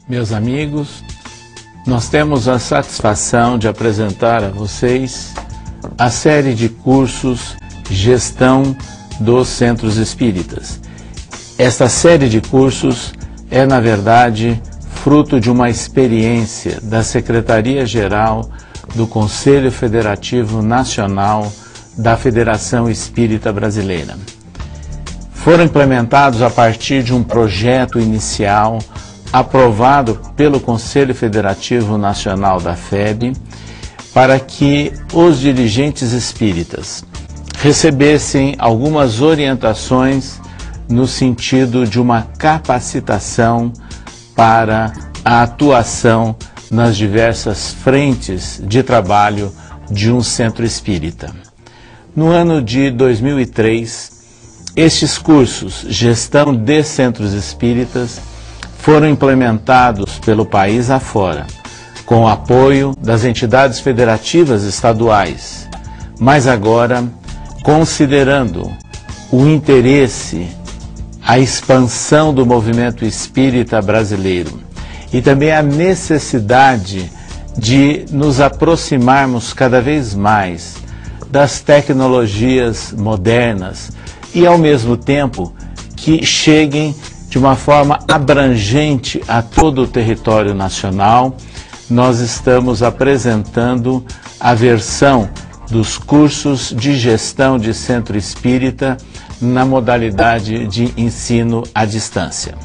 Meus amigos, nós temos a satisfação de apresentar a vocês a série de cursos Gestão dos Centros Espíritas. Esta série de cursos é, na verdade, fruto de uma experiência da Secretaria-Geral do Conselho Federativo Nacional da Federação Espírita Brasileira. Foram implementados a partir de um projeto inicial aprovado pelo Conselho Federativo Nacional da FEB, para que os dirigentes espíritas recebessem algumas orientações no sentido de uma capacitação para a atuação nas diversas frentes de trabalho de um centro espírita. No ano de 2003, estes cursos, Gestão de Centros Espíritas, foram implementados pelo país afora, com o apoio das entidades federativas estaduais, mas agora, considerando o interesse, a expansão do movimento espírita brasileiro e também a necessidade de nos aproximarmos cada vez mais das tecnologias modernas e, ao mesmo tempo, que cheguem de uma forma abrangente a todo o território nacional, nós estamos apresentando a versão dos cursos de gestão de centro espírita na modalidade de ensino à distância.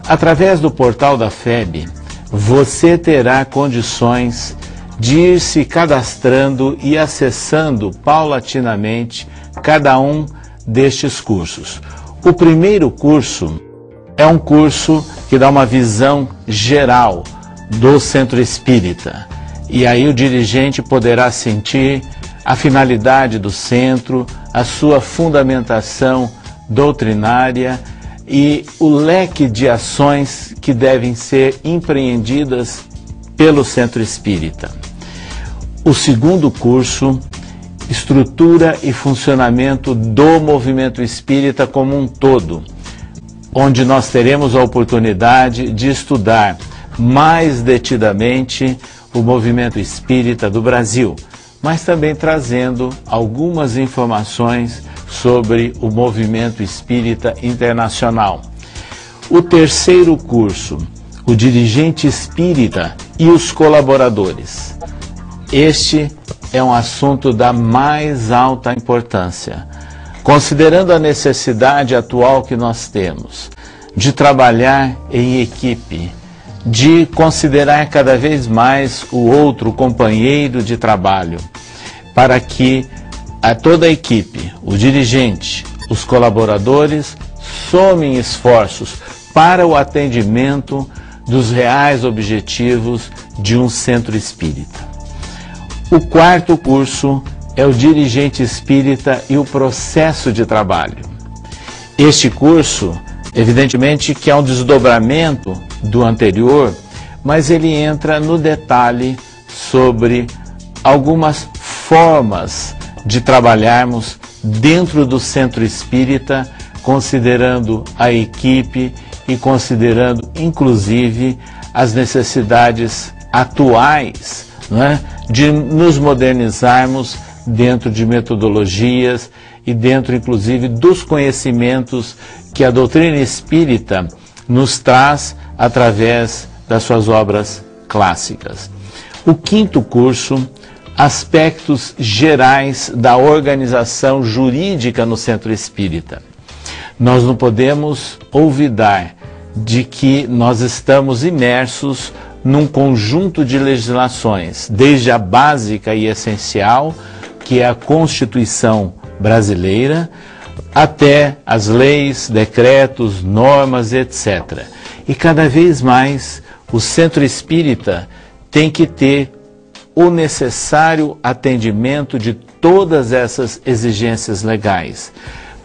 Através do portal da FEB, você terá condições de ir se cadastrando e acessando paulatinamente cada um destes cursos. O primeiro curso é um curso que dá uma visão geral do centro espírita. E aí o dirigente poderá sentir a finalidade do centro, a sua fundamentação doutrinária e o leque de ações que devem ser empreendidas pelo centro espírita. O segundo curso, Estrutura e Funcionamento do Movimento Espírita como um todo, onde nós teremos a oportunidade de estudar mais detidamente o movimento espírita do Brasil, mas também trazendo algumas informações sobre o movimento espírita internacional. O terceiro curso, o dirigente espírita e os colaboradores. Este é um assunto da mais alta importância. Considerando a necessidade atual que nós temos de trabalhar em equipe, de considerar cada vez mais o outro companheiro de trabalho, para que toda a equipe, o dirigente, os colaboradores, somem esforços para o atendimento dos reais objetivos de um centro espírita. O quarto curso é o dirigente espírita e o processo de trabalho. Este curso, evidentemente que é um desdobramento do anterior, mas ele entra no detalhe sobre algumas formas de trabalharmos dentro do centro espírita, considerando a equipe e considerando, inclusive, as necessidades atuais, de nos modernizarmos dentro de metodologias e dentro, inclusive, dos conhecimentos que a doutrina espírita nos traz através das suas obras clássicas. O quinto curso, Aspectos Gerais da Organização Jurídica no Centro Espírita. Nós não podemos olvidar de que nós estamos imersos num conjunto de legislações, desde a básica e essencial, que é a Constituição brasileira, até as leis, decretos, normas, etc. E cada vez mais o centro espírita tem que ter o necessário atendimento de todas essas exigências legais,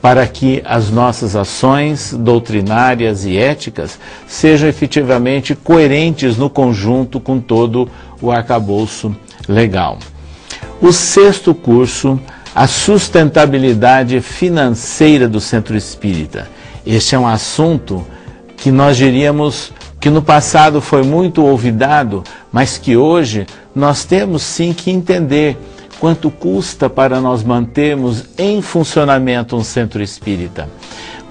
para que as nossas ações doutrinárias e éticas sejam efetivamente coerentes no conjunto com todo o arcabouço legal. O sexto curso, a sustentabilidade financeira do centro espírita. Este é um assunto que nós diríamos que no passado foi muito olvidado, mas que hoje nós temos sim que entender quanto custa para nós mantermos em funcionamento um centro espírita.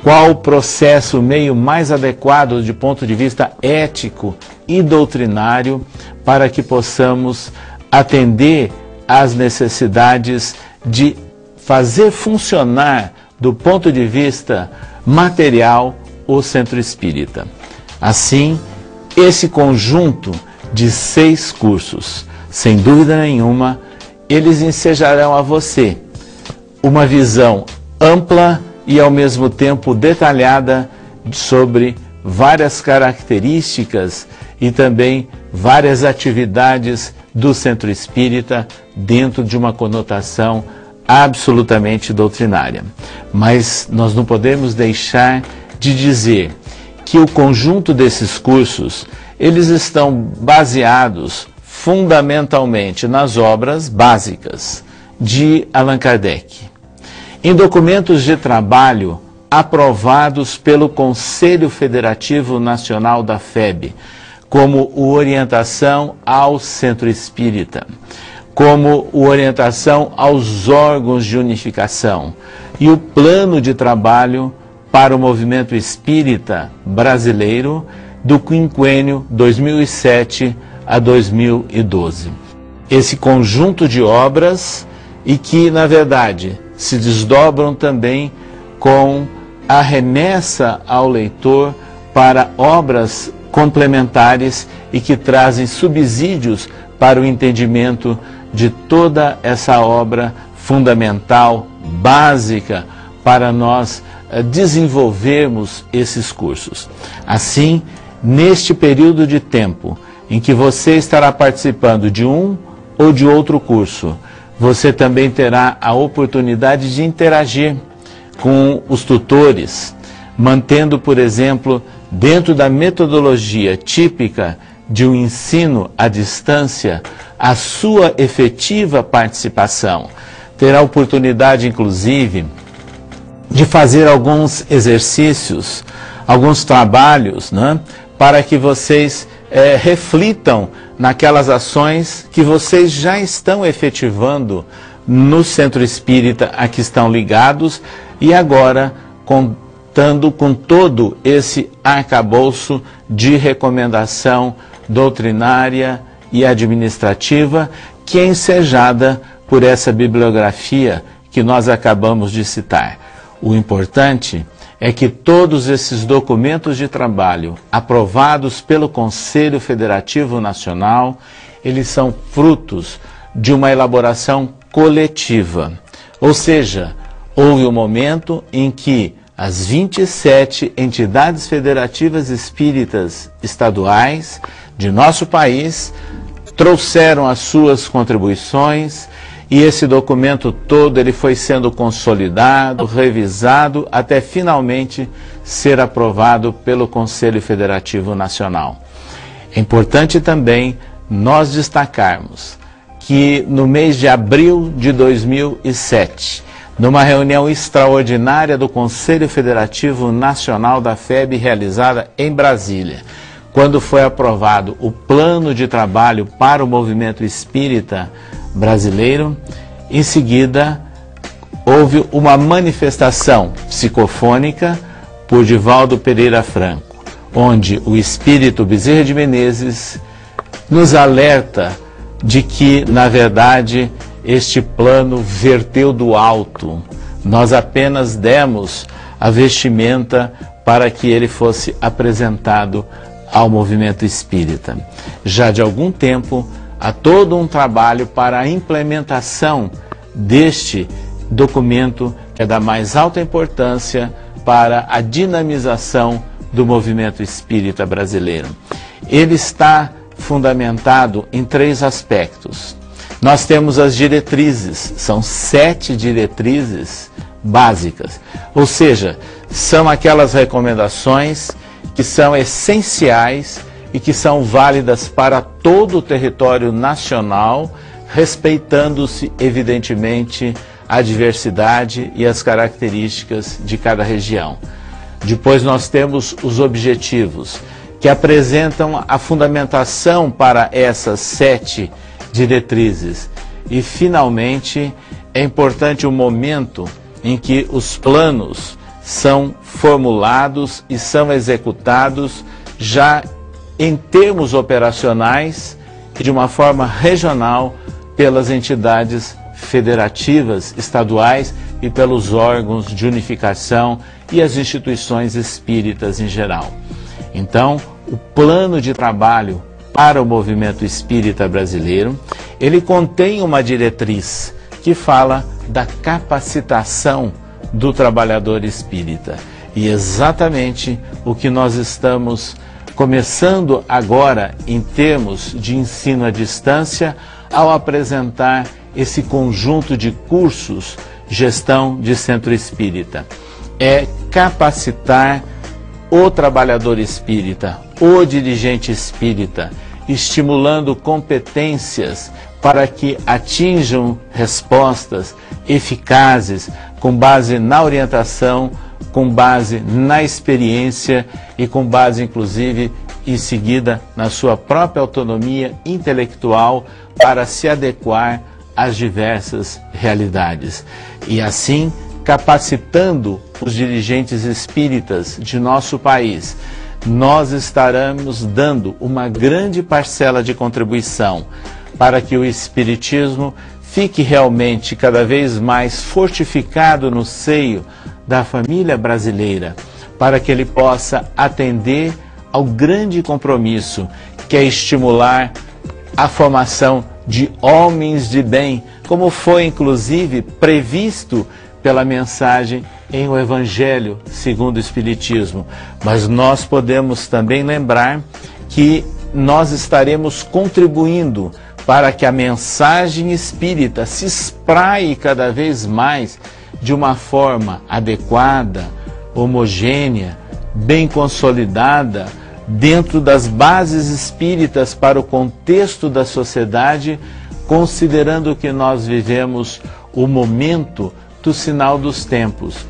Qual o processo, o meio mais adequado de ponto de vista ético e doutrinário para que possamos atender às necessidades de fazer funcionar do ponto de vista material o centro espírita. Assim, esse conjunto de 6 cursos, sem dúvida nenhuma, eles ensejarão a você uma visão ampla e ao mesmo tempo detalhada sobre várias características e também várias atividades do centro espírita dentro de uma conotação absolutamente doutrinária. Mas nós não podemos deixar de dizer que o conjunto desses cursos, eles estão baseados fundamentalmente nas obras básicas de Allan Kardec, em documentos de trabalho aprovados pelo Conselho Federativo Nacional da FEB, como o Orientação ao Centro Espírita, como o Orientação aos órgãos de unificação e o Plano de Trabalho para o Movimento Espírita Brasileiro do quinquênio 2007 a 2012. Esse conjunto de obras e que, na verdade, se desdobram também com a remessa ao leitor para obras complementares e que trazem subsídios para o entendimento de toda essa obra fundamental, básica, para nós desenvolvermos esses cursos. Assim, neste período de tempo em que você estará participando de um ou de outro curso, você também terá a oportunidade de interagir com os tutores, mantendo, por exemplo, dentro da metodologia típica de um ensino à distância, a sua efetiva participação. Terá a oportunidade, inclusive, de fazer alguns exercícios, alguns trabalhos, né, para que vocês reflitam naquelas ações que vocês já estão efetivando no centro espírita a que estão ligados e agora contando com todo esse arcabouço de recomendação doutrinária e administrativa que é ensejada por essa bibliografia que nós acabamos de citar. O importante é que todos esses documentos de trabalho aprovados pelo Conselho Federativo Nacional, eles são frutos de uma elaboração coletiva. Ou seja, houve um momento em que as 27 entidades federativas espíritas estaduais de nosso país trouxeram as suas contribuições e esse documento todo ele foi sendo consolidado, revisado, até finalmente ser aprovado pelo Conselho Federativo Nacional. É importante também nós destacarmos que no mês de abril de 2007, numa reunião extraordinária do Conselho Federativo Nacional da FEB realizada em Brasília, quando foi aprovado o plano de trabalho para o movimento espírita brasileiro, em seguida houve uma manifestação psicofônica por Divaldo Pereira Franco, onde o espírito Bezerra de Menezes nos alerta de que, na verdade, este plano verteu do alto. Nós apenas demos a vestimenta para que ele fosse apresentado ao movimento espírita. Já de algum tempo, há todo um trabalho para a implementação deste documento que é da mais alta importância para a dinamização do movimento espírita brasileiro. Ele está fundamentado em 3 aspectos. Nós temos as diretrizes, são 7 diretrizes básicas, ou seja, são aquelas recomendações que são essenciais e que são válidas para todo o território nacional, respeitando-se, evidentemente, a diversidade e as características de cada região. Depois nós temos os objetivos, que apresentam a fundamentação para essas 7 diretrizes. E, finalmente, é importante o momento em que os planos são formulados e são executados já em termos operacionais e de uma forma regional pelas entidades federativas estaduais e pelos órgãos de unificação e as instituições espíritas em geral. Então, o plano de trabalho para o movimento espírita brasileiro, ele contém uma diretriz que fala da capacitação do trabalhador espírita. E exatamente o que nós estamos começando agora em termos de ensino à distância, ao apresentar esse conjunto de cursos Gestão de Centro Espírita. É capacitar o trabalhador espírita, o dirigente espírita, estimulando competências para que atinjam respostas eficazes com base na orientação, com base na experiência e com base, inclusive, em seguida, na sua própria autonomia intelectual para se adequar às diversas realidades. E assim, capacitando os dirigentes espíritas de nosso país, nós estaremos dando uma grande parcela de contribuição para que o espiritismo fique realmente cada vez mais fortificado no seio da família brasileira, para que ele possa atender ao grande compromisso que é estimular a formação de homens de bem, como foi inclusive previsto pela mensagem em o Evangelho segundo o Espiritismo. Mas nós podemos também lembrar que nós estaremos contribuindo para que a mensagem espírita se espraie cada vez mais de uma forma adequada, homogênea, bem consolidada, dentro das bases espíritas para o contexto da sociedade, considerando que nós vivemos o momento do sinal dos tempos.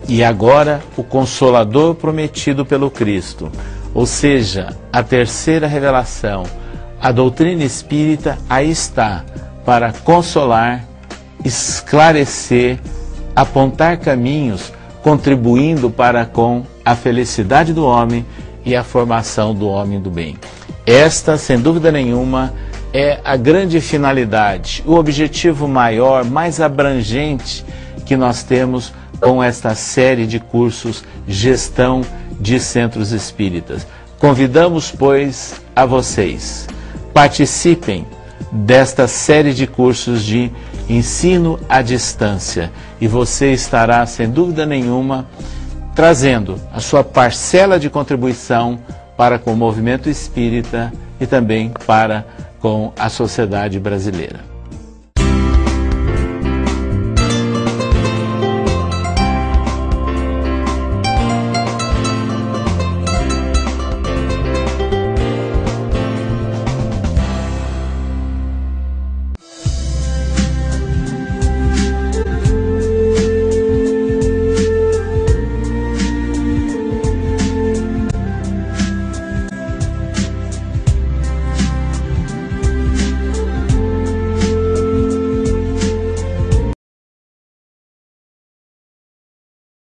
E agora o Consolador prometido pelo Cristo, ou seja, a terceira revelação, a doutrina espírita, aí está para consolar, esclarecer, apontar caminhos, contribuindo para com a felicidade do homem e a formação do homem do bem. Esta, sem dúvida nenhuma, é a grande finalidade, o objetivo maior, mais abrangente que nós temos com esta série de cursos Gestão de Centros Espíritas. Convidamos, pois, a vocês, participem desta série de cursos de ensino à distância e você estará, sem dúvida nenhuma, trazendo a sua parcela de contribuição para com o movimento espírita e também para com a sociedade brasileira.